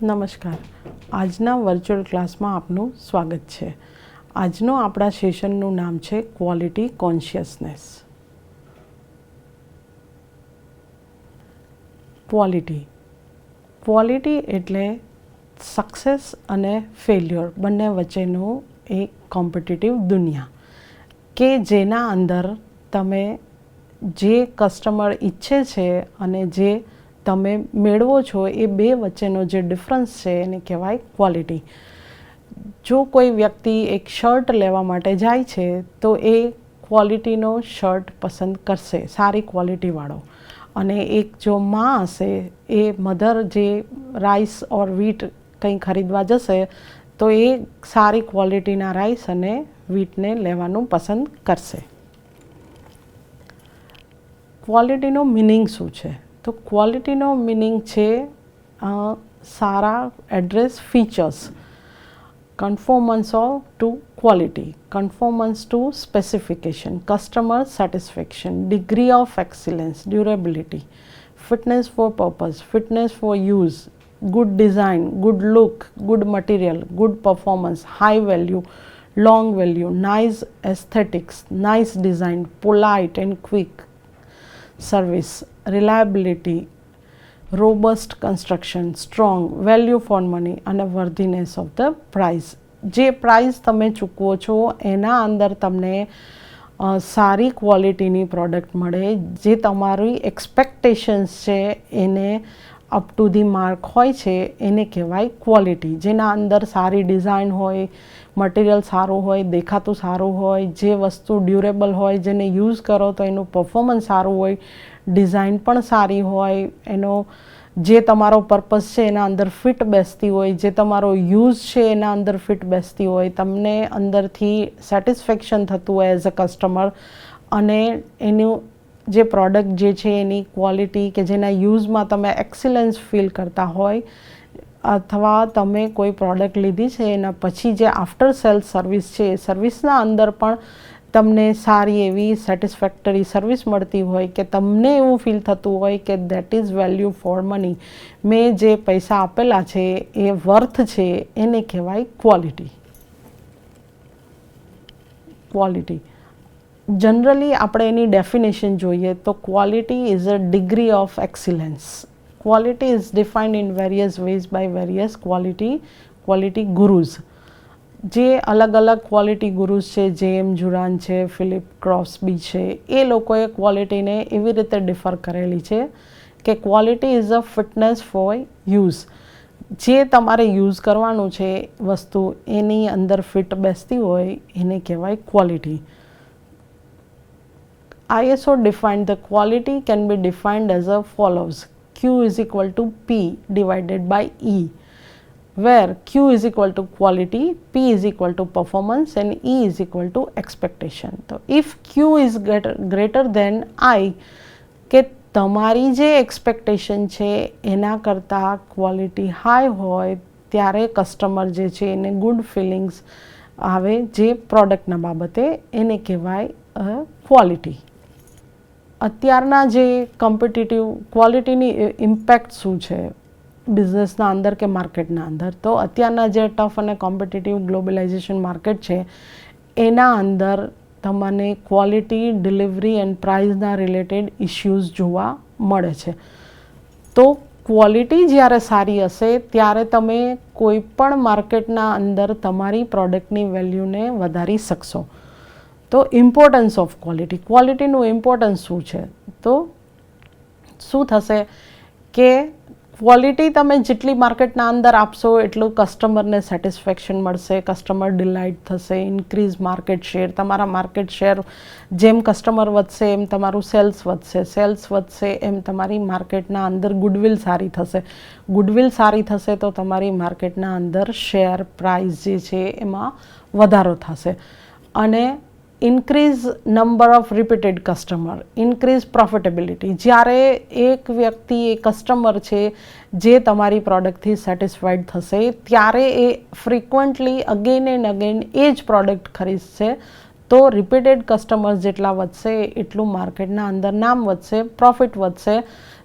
નમસ્કાર. આજના વર્ચ્યુઅલ ક્લાસમાં આપનું સ્વાગત છે. આજનો આપણા સેશનનું નામ છે ક્વોલિટી કોન્શિયસનેસ. ક્વોલિટી એટલે સક્સેસ અને ફેલ્યોર બંને વચ્ચેનું એક કોમ્પિટિટિવ દુનિયા કે જેના અંદર તમે જે કસ્ટમર ઈચ્છે છે અને જે તમે મેળવો છો એ બે વચ્ચેનો જે ડિફરન્સ છે એને કહેવાય ક્વોલિટી. જો કોઈ વ્યક્તિ એક શર્ટ લેવા માટે જાય છે તો એ ક્વોલિટીનો શર્ટ પસંદ કરશે, સારી ક્વોલિટીવાળો. અને એક જો માં હશે એ મધર જે રાઈસ ઓર વીટ કંઈ ખરીદવા જશે તો એ સારી ક્વોલિટીના રાઈસ અને વીટને લેવાનું પસંદ કરશે. ક્વોલિટીનો મિનિંગ શું છે? તો ક્વોલિટીનો મિનિંગ છે સારા address features, conformance to quality, conformance to specification, customer satisfaction, degree of excellence, durability, fitness for purpose, fitness for use, good design, good look, good material, good performance, high value, long value, nice aesthetics, nice design, polite and quick service, reliability, robust construction, strong, value for money અને worthiness of the price. જે price તમે ચૂકવો છો એના અંદર તમને સારી ક્વોલિટીની product મળે, જે તમારી એક્સપેક્ટેશન્સ છે એને અપ ટુ ધી માર્ક હોય છે એને કહેવાય ક્વોલિટી. જેના અંદર સારી ડિઝાઇન હોય, મટીરિયલ સારું હોય, દેખાતું સારું હોય, જે વસ્તુ ડ્યુરેબલ હોય, જેને યુઝ કરો તો એનું પરફોર્મન્સ સારું હોય, ડિઝાઇન પણ સારી હોય, એનો જે તમારો પર્પઝ છે એના અંદર ફિટ બેસતી હોય, જે તમારો યુઝ છે એના અંદર ફિટ બેસતી હોય, તમને અંદરથી સેટિસ્ફેક્શન થતું હોય એઝ અ કસ્ટમર, અને એનું જે પ્રોડક્ટ જે છે એની ક્વોલિટી કે જેના યુઝમાં તમે એક્સિલન્સ ફીલ કરતા હોય, અથવા તમે કોઈ પ્રોડક્ટ લીધી છે એના પછી જે આફ્ટર સેલ્સ સર્વિસ છે એ સર્વિસના અંદર પણ તમને સારી એવી સેટિસ્ફેક્ટરી સર્વિસ મળતી હોય કે તમને એવું ફીલ થતું હોય કે that is value for money, મેં જે પૈસા આપેલા છે એ વર્થ છે, એને કહેવાય ક્વોલિટી. જનરલી આપણે એની ડેફિનેશન જોઈએ તો quality is a degree of excellence. Quality is defined in various ways by various quality gurus. જે અલગ અલગ ક્વોલિટી ગુરુઝ છે, જેમ જુરાન છે, ફિલિપ ક્રોસ્બી છે, એ લોકોએ ક્વોલિટીને એવી રીતે ડિફર કરેલી છે કે quality is a fitness for use. જે તમારે યુઝ કરવાનું છે વસ્તુ એની અંદર ફિટ બેસતી હોય એને કહેવાય quality. ISO defined the quality can be defined as follows: Q is equal to P divided by E, where Q is equal to quality, P is equal to performance and E is equal to expectation. So if Q is greater than I, કે તમારી જે expectation છે એના કરતાં quality high હોય ત્યારે customer જે છે એને ગુડ ફિલિંગ્સ આવે જે પ્રોડક્ટના બાબતે, એને કહેવાય ક્વોલિટી. અત્યારના જે કોમ્પિટિટિવ ક્વોલિટીની ઇમ્પેક્ટ શું છે બિઝનેસના અંદર કે માર્કેટના અંદર? તો અત્યારના જે ટફ અને કોમ્પિટિટિવ ગ્લોબલાઇઝેશન માર્કેટ છે એના અંદર તમને ક્વોલિટી, ડિલિવરી એન્ડ પ્રાઇસના રિલેટેડ ઇશ્યુઝ જોવા મળે છે. તો ક્વોલિટી જ્યારે સારી હશે ત્યારે તમે કોઈ પણ માર્કેટના અંદર તમારી પ્રોડક્ટની વેલ્યુને વધારી શકશો. તો ઇમ્પોર્ટન્સ ઓફ ક્વોલિટી, ક્વોલિટીનું ઇમ્પોર્ટન્સ શું છે? તો શું થશે કે ક્વોલિટી તમે જેટલી માર્કેટના અંદર આપશો એટલું કસ્ટમરને સેટિસ્ફેક્શન મળશે, કસ્ટમર ડિલાઇટ થશે, ઇન્ક્રીઝ માર્કેટ શેર. તમારા માર્કેટ શેર જેમ કસ્ટમર વધશે એમ તમારું સેલ્સ વધશે, સેલ્સ વધશે એમ તમારી માર્કેટના અંદર ગુડવિલ સારી થશે, ગુડવિલ સારી થશે તો તમારી માર્કેટના અંદર શેર પ્રાઇસ જે છે એમાં વધારો થશે, અને increase number of repeated customer, increase profitability. જ્યારે એક વ્યક્તિ, એ કસ્ટમર છે જે તમારી પ્રોડક્ટથી સેટિસ્ફાઈડ થશે ત્યારે એ ફ્રિકવન્ટલી અગેન એન્ડ અગેન એ જ પ્રોડક્ટ ખરીદશે. તો રિપીટેડ કસ્ટમર્સ જેટલા વધશે એટલું માર્કેટના અંદર નામ વધશે, પ્રોફિટ વધશે.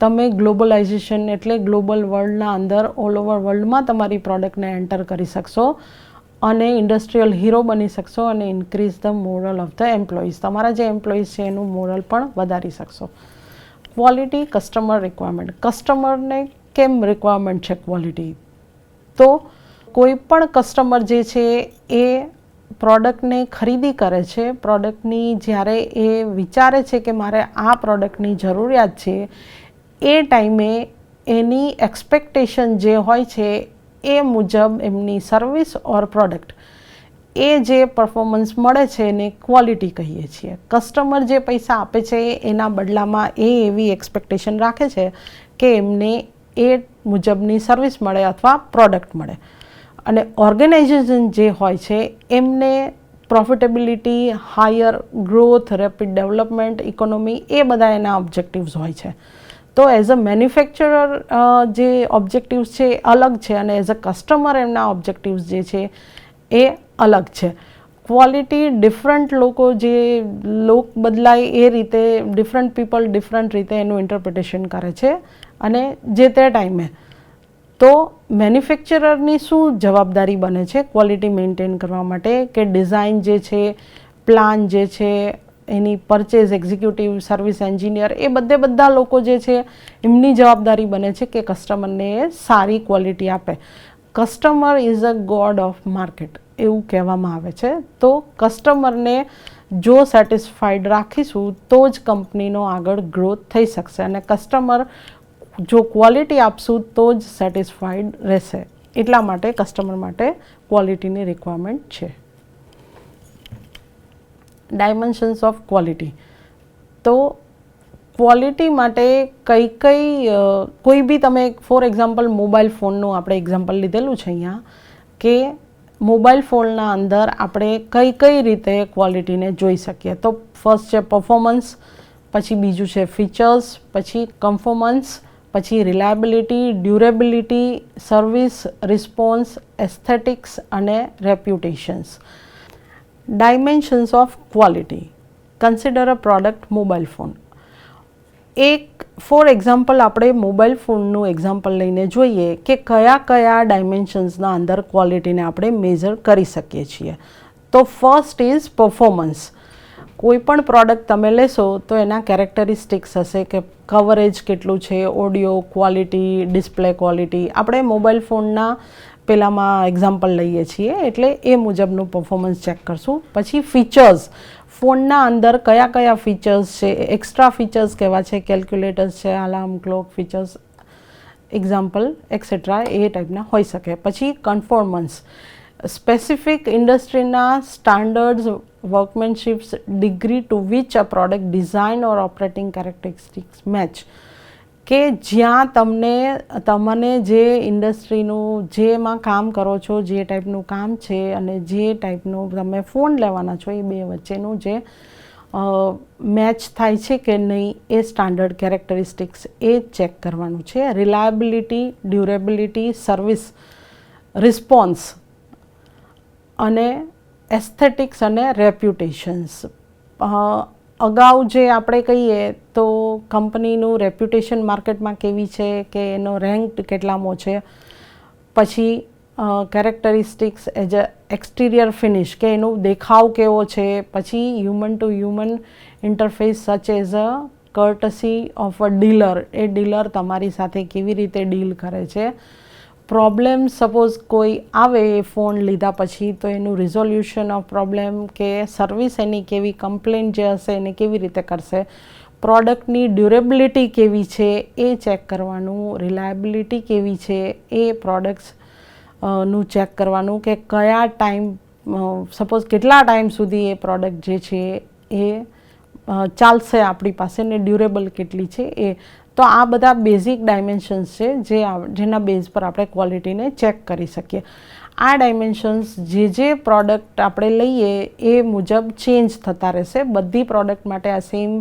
તમે ગ્લોબલાઇઝેશન એટલે ગ્લોબલ વર્લ્ડના અંદર ઓલ ઓવર વર્લ્ડમાં તમારી પ્રોડક્ટને એન્ટર કરી શકશો અને ઇન્ડસ્ટ્રીયલ હીરો બની શકશો અને increase the moral of the employees, તમારા જે એમ્પ્લોઈઝ છે એનું મોરલ પણ વધારી શકશો. ક્વોલિટી કસ્ટમર રિક્વાયરમેન્ટ, કસ્ટમરને કેમ રિક્વાયરમેન્ટ છે ક્વોલિટી? તો કોઈ પણ કસ્ટમર જે છે એ પ્રોડક્ટને ખરીદી કરે છે, પ્રોડક્ટની જ્યારે એ વિચારે છે કે મારે આ પ્રોડક્ટની જરૂરિયાત છે, એ ટાઈમે એની એક્સપેક્ટેશન જે હોય છે એ મુજબ એમની સર્વિસ ઓર પ્રોડક્ટ એ જે પરફોર્મન્સ મળે છે એને ક્વોલિટી કહીએ છીએ. કસ્ટમર જે પૈસા આપે છે એના બદલામાં એ એવી એક્સપેક્ટેશન રાખે છે કે એમને એ મુજબની સર્વિસ મળે અથવા પ્રોડક્ટ મળે. અને ઓર્ગેનાઇઝેશન જે હોય છે એમને profitability, higher growth, rapid development, economy એ બધા એના ઓબ્જેક્ટિવ્સ હોય છે. તો એઝ અ મેન્યુફેક્ચરર જે ઓબ્જેક્ટિવ્સ છે એ અલગ છે અને એઝ અ કસ્ટમર એમના ઓબ્જેક્ટિવ્સ જે છે એ અલગ છે. ક્વોલિટી ડિફરન્ટ લોકો જે લોક બદલાય એ રીતે ડિફરન્ટ પીપલ ડિફરન્ટ રીતે એનું ઇન્ટરપ્રિટેશન કરે છે અને જે તે ટાઈમે. તો મેન્યુફેક્ચરરની શું જવાબદારી બને છે ક્વોલિટી મેન્ટેન કરવા માટે કે ડિઝાઇન જે છે, પ્લાન જે છે, એની પરચેઝ એક્ઝિક્યુટિવ, સર્વિસ એન્જિનિયર એ બધા લોકો જે છે એમની જવાબદારી બને છે કે કસ્ટમરને સારી ક્વોલિટી આપે. Customer is a God of market એવું કહેવામાં આવે છે. તો કસ્ટમરને જો સેટિસ્ફાઈડ રાખીશું તો જ કંપનીનો આગળ ગ્રોથ થઈ શકશે અને કસ્ટમર જો ક્વોલિટી આપશું તો જ સેટિસ્ફાઈડ રહેશે. એટલા માટે કસ્ટમર માટે ક્વોલિટીની રિક્વાયરમેન્ટ છે. Dimensions of quality. તો ક્વોલિટી માટે કોઈ બી તમે ફોર એક્ઝામ્પલ મોબાઈલ ફોનનું આપણે એક્ઝામ્પલ લીધેલું છે અહીંયા કે મોબાઈલ ફોનના અંદર આપણે કઈ રીતે ક્વોલિટીને જોઈ શકીએ. તો ફર્સ્ટ છે પરફોર્મન્સ, પછી બીજું છે ફીચર્સ, પછી કન્ફોર્મન્સ, પછી reliability, durability, service, response, aesthetics અને reputations. Dimensions of quality. Consider a product mobile phone. એક ફોર એક્ઝામ્પલ આપણે મોબાઈલ ફોનનું એક્ઝામ્પલ લઈને જોઈએ કે કયા ડાયમેન્શન્સના અંદર ક્વોલિટીને આપણે મેઝર કરી શકીએ છીએ. તો ફર્સ્ટ ઇઝ પરફોર્મન્સ. કોઈ પણ પ્રોડક્ટ તમે લેશો તો એના કેરેક્ટરિસ્ટિક્સ હશે કે કવરેજ કેટલું છે, ઓડિયો ક્વોલિટી, ડિસ્પ્લે ક્વોલિટી. આપણે મોબાઈલ ફોનના પેલામાં એક્ઝામ્પલ લઈએ છીએ એટલે એ મુજબનું પરફોર્મન્સ ચેક કરશું. પછી ફીચર્સ, ફોનના અંદર કયા ફીચર્સ છે, એક્સ્ટ્રા ફીચર્સ કેવા છે, કેલ્ક્યુલેટર્સ છે, alarm clock features, example etcetera એ ટાઈપના હોઈ શકે. પછી કન્ફોર્મન્સ, સ્પેસિફિક ઇન્ડસ્ટ્રીના standards, workmanships, degree to which a product design or operating characteristics match. કે જ્યાં તમને જે ઇન્ડસ્ટ્રીનું જેમાં કામ કરો છો, જે ટાઈપનું કામ છે અને જે ટાઈપનું તમે ફોન લેવાના છો એ બે વચ્ચેનું જે મેચ થાય છે કે નહીં એ સ્ટાન્ડર્ડ કેરેક્ટરિસ્ટિક્સ એ ચેક કરવાનું છે. રિલાયબિલિટી, ડ્યુરેબિલિટી, સર્વિસ, રિસ્પોન્સ અને એસ્થેટિક્સ અને રેપ્યુટેશન્સ. અગાઉ જે આપણે કહીએ તો કંપનીનું રેપ્યુટેશન માર્કેટમાં કેવી છે કે એનો રેન્ક કેટલામો છે. પછી characteristics as a exterior finish કે એનો દેખાવ કેવો છે. પછી human two human interface such as a courtesy of a dealer, A dealer તમારી સાથે કેવી રીતે ડીલ કરે છે. પ્રોબ્લેમ સપોઝ કોઈ આવે એ ફોન લીધા પછી તો એનું રિઝોલ્યુશન ઓફ પ્રોબ્લેમ કે સર્વિસ એની કેવી, કમ્પ્લેન જે હશે એને કેવી રીતે કરશે. પ્રોડક્ટની ડ્યુરેબિલિટી કેવી છે એ ચેક કરવાનું. રિલાયબિલિટી કેવી છે એ પ્રોડક્ટ્સ નું ચેક કરવાનું કે કયા ટાઈમ, સપોઝ કેટલા ટાઈમ સુધી એ પ્રોડક્ટ જે છે એ ચાલશે આપણી પાસે ને ડ્યુરેબલ કેટલી છે એ. તો આ બધા બેઝિક ડાયમેન્શન્સ છે જેના બેઝ પર આપણે ક્વોલિટીને ચેક કરી શકીએ. આ ડાયમેન્શન્સ જે પ્રોડક્ટ આપણે લઈએ એ મુજબ ચેન્જ થતા રહેશે. બધી પ્રોડક્ટ માટે આ સેમ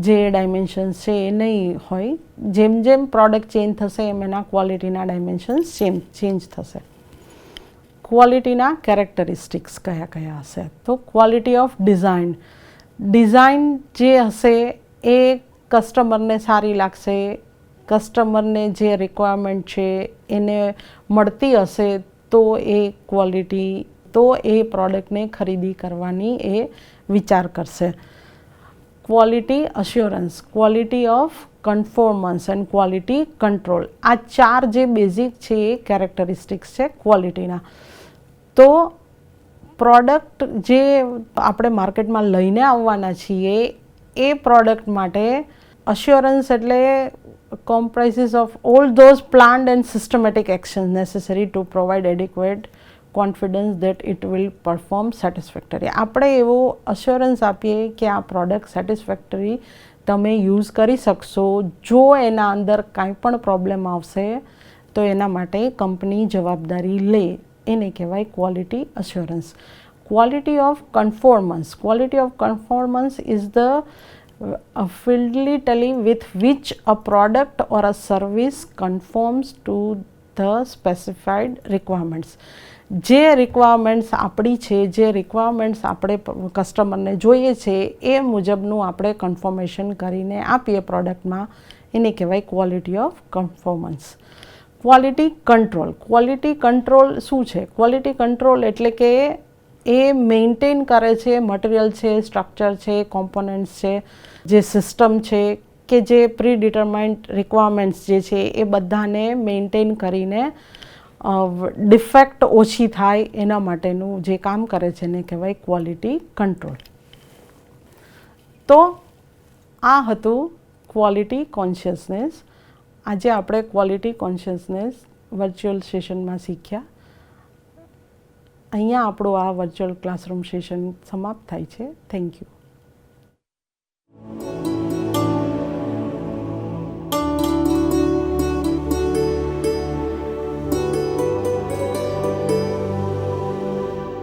જે ડાયમેન્શન્સ છે એ નહીં હોય. જેમ પ્રોડક્ટ ચેન્જ થશે એમ એના ક્વોલિટીના ડાયમેન્શન્સ ચેન્જ થશે. ક્વોલિટીના કેરેક્ટરિસ્ટિક્સ કયા હશે? તો ક્વોલિટી ઓફ ડિઝાઇન. ડિઝાઇન જે હશે એ કસ્ટમરને સારી લાગશે, કસ્ટમરને જે રિક્વાયરમેન્ટ છે એને મળતી હશે તો એ ક્વોલિટી, તો એ પ્રોડક્ટને ખરીદી કરવાની એ વિચાર કરશે. Quality assurance, quality of conformance and quality control, આ 4 જે બેઝિક છે એ કેરેક્ટરિસ્ટિક્સ છે ક્વોલિટીના. તો પ્રોડક્ટ જે આપણે માર્કેટમાં લઈને આવવાના છીએ એ પ્રોડક્ટ માટે અશ્યોરન્સ એટલે comprises of all those planned and systematic actions necessary to provide adequate confidence that it will perform satisfactory. આપણે એવો અશ્યોરન્સ આપીએ કે આ પ્રોડક્ટ સેટિસ્ફેક્ટરી તમે યુઝ કરી શકશો. જો એના અંદર કાંઈ પણ પ્રોબ્લેમ આવશે તો એના માટે કંપની જવાબદારી લે, એને કહેવાય quality assurance. Quality of conformance, quality of conformance is the fidelity with which a product or a service conforms to the specified requirements. જે રિક્વાયરમેન્ટ્સ આપણી છે, જે રિક્વાયરમેન્ટ્સ આપણે કસ્ટમરને જોઈએ છે એ મુજબનું આપણે કન્ફર્મેશન કરીને આપીએ પ્રોડક્ટમાં, એને કહેવાય quality of conformance. Quality control, quality control શું છે? ક્વોલિટી કંટ્રોલ એટલે કે એ મેન્ટેન કરે છે મટીરિયલ છે, સ્ટ્રક્ચર છે, કોમ્પોનન્ટ્સ છે, જે સિસ્ટમ છે કે જે પ્રી ડિટરમાઇન્ડ રિક્વાયરમેન્ટ્સ જે છે એ બધાને મેન્ટેન કરીને ડિફેક્ટ ઓછી થાય એના માટેનું જે કામ કરે છે એને કહેવાય ક્વોલિટી કંટ્રોલ. તો આ હતું ક્વોલિટી કોન્શિયસનેસ. આજે આપણે ક્વોલિટી કોન્શિયસનેસ વર્ચ્યુઅલ સેશનમાં શીખ્યા. અહીંયા આપણું આ વર્ચ્યુઅલ ક્લાસરૂમ સેશન સમાપ્ત થાય છે. Thank you.